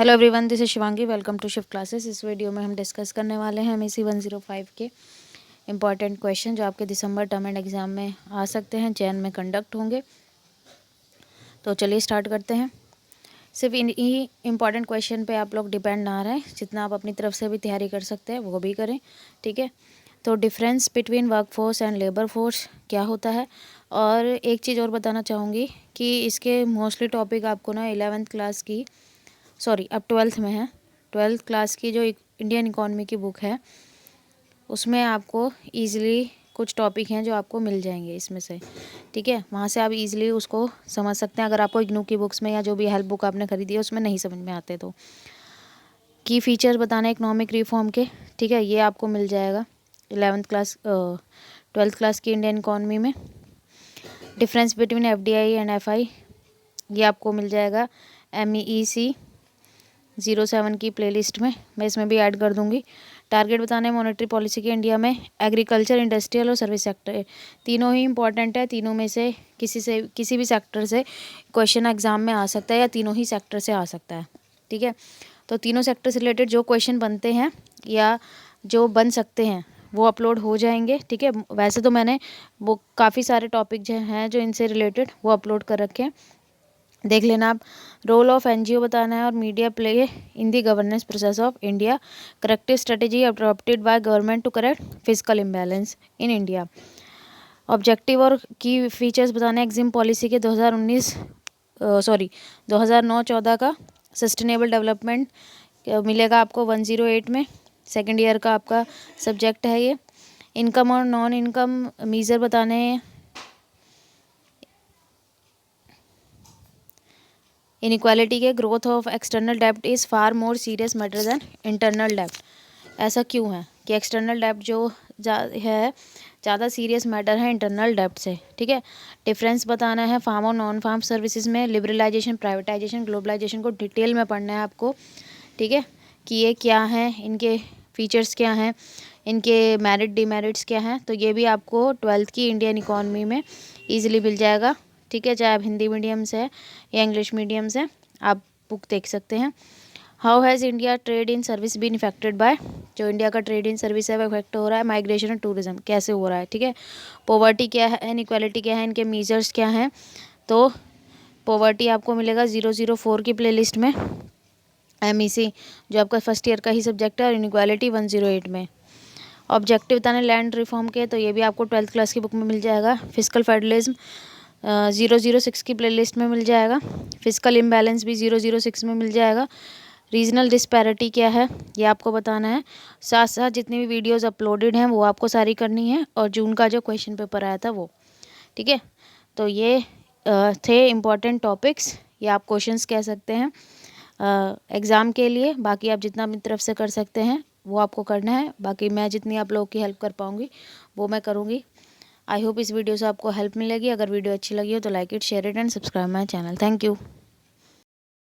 Hello everyone, this is Shivangi. Welcome to shift classes. इस video में हम डिस्कस करने वाले हैं एमएससी 105 के इम्पॉर्टेंट क्वेश्चन जो आपके दिसंबर टर्म एंड एग्ज़ाम में आ सकते हैं, चयन में कंडक्ट होंगे। तो चलिए स्टार्ट करते हैं। सिर्फ इन ही इम्पॉर्टेंट क्वेश्चन पे आप लोग डिपेंड ना रहें, जितना आप अपनी तरफ से भी तैयारी कर सकते हैं वो भी करें, ठीक है। तो difference between work force and labour force क्या होता है। और एक चीज़ और बताना चाहूँगी कि इसके मोस्टली टॉपिक आपको ना 11th क्लास की, सॉरी अब 12th में है, 12th क्लास की जो इंडियन इकॉनमी की बुक है उसमें आपको ईज़िली कुछ टॉपिक हैं जो आपको मिल जाएंगे इसमें से, ठीक है। वहाँ से आप इजीली उसको समझ सकते हैं। अगर आपको इग्नू की बुक्स में या जो भी हेल्प बुक आपने खरीदी है उसमें नहीं समझ में आते तो की फीचर्स बताने इकोनॉमिक रिफॉर्म के, ठीक है, ये आपको मिल जाएगा 12th क्लास की इंडियन इकॉनमी में। Difference between FDI and FI ये आपको मिल जाएगा MEEC 07 की प्लेलिस्ट में, मैं इसमें भी ऐड कर दूंगी। टारगेट बताने मॉनेटरी पॉलिसी के इंडिया में, एग्रीकल्चर, इंडस्ट्रियल और सर्विस सेक्टर तीनों ही इंपॉर्टेंट है। तीनों में से किसी भी सेक्टर से क्वेश्चन एग्जाम में आ सकता है या तीनों ही सेक्टर से आ सकता है, ठीक है। तो तीनों सेक्टर से रिलेटेड जो क्वेश्चन बनते हैं या जो बन सकते हैं वो अपलोड हो जाएंगे, ठीक है। वैसे तो मैंने वो काफ़ी सारे टॉपिक जो हैं जो इनसे रिलेटेड वो अपलोड कर रखे हैं, देख लेना आप। रोल ऑफ एनजीओ बताना है और media play in the governance process of India, corrective strategy adopted by government to correct physical imbalance in India. Objective और की फीचर्स बताने एग्जिम पॉलिसी के 2009-14 का सस्टेनेबल डेवलपमेंट मिलेगा आपको 108 में, सेकेंड ईयर का आपका सब्जेक्ट है ये। इनकम और नॉन इनकम मीज़र बताने हैं। इनइक्वालिटी के ग्रोथ ऑफ एक्सटर्नल डेब्ट is far more serious matter then internal डेब्ट। ऐसा क्यों है कि एक्सटर्नल डेब्ट जो है ज़्यादा सीरियस मैटर है इंटरनल डेब्ट से, ठीक है। डिफरेंस बताना है फार्म और नॉन फार्म सर्विसेज में, लिबरलाइजेशन, प्राइवेटाइजेशन, ग्लोबलाइजेशन को डिटेल में पढ़ना है आपको, ठीक है, कि ये क्या है, इनके फीचर्स क्या हैं, इनके मेरिट डिमेरिट्स क्या हैं। तो ये भी आपको 12th की इंडियन इकॉनमी में ईजिली मिल जाएगा, ठीक है। चाहे आप हिंदी मीडियम से या इंग्लिश मीडियम से आप बुक देख सकते हैं। How has India trade in service been affected by, जो इंडिया का ट्रेड इन सर्विस है वो इफेक्ट हो रहा है माइग्रेशन और टूरिज्म कैसे हो रहा है, ठीक है। पॉवर्टी क्या है, इनइक्वालिटी क्या है, इनके मीजर्स क्या हैं। तो पॉवर्टी आपको मिलेगा 004 की प्लेलिस्ट में, MEC जो आपका फर्स्ट ईयर का ही सब्जेक्ट है, और इनइक्वालिटी 108 में। ऑब्जेक्टिव बताने लैंड रिफॉर्म के, तो ये भी आपको 12th क्लास की बुक में मिल जाएगा। फिजिकल फेडरलिज्म 006 की प्लेलिस्ट में मिल जाएगा। फिजिकल इम्बैलेंस भी 006 में मिल जाएगा। रीजनल डिस्पैरिटी क्या है ये आपको बताना है। साथ साथ जितनी भी वीडियोस अपलोडेड हैं वो आपको सारी करनी है, और जून का जो क्वेश्चन पेपर आया था वो, ठीक है। तो ये थे इम्पॉर्टेंट टॉपिक्स, ये आप क्वेश्चंस कह सकते हैं एग्ज़ाम के लिए। बाकी आप जितना अपनी तरफ से कर सकते हैं वो आपको करना है, बाकी मैं जितनी आप लोगों की हेल्प कर पाऊँगी वो मैं करूँगी। आई होप इस वीडियो से आपको हेल्प मिलेगी। अगर वीडियो अच्छी लगी हो तो like it, share it and subscribe my channel. Thank you.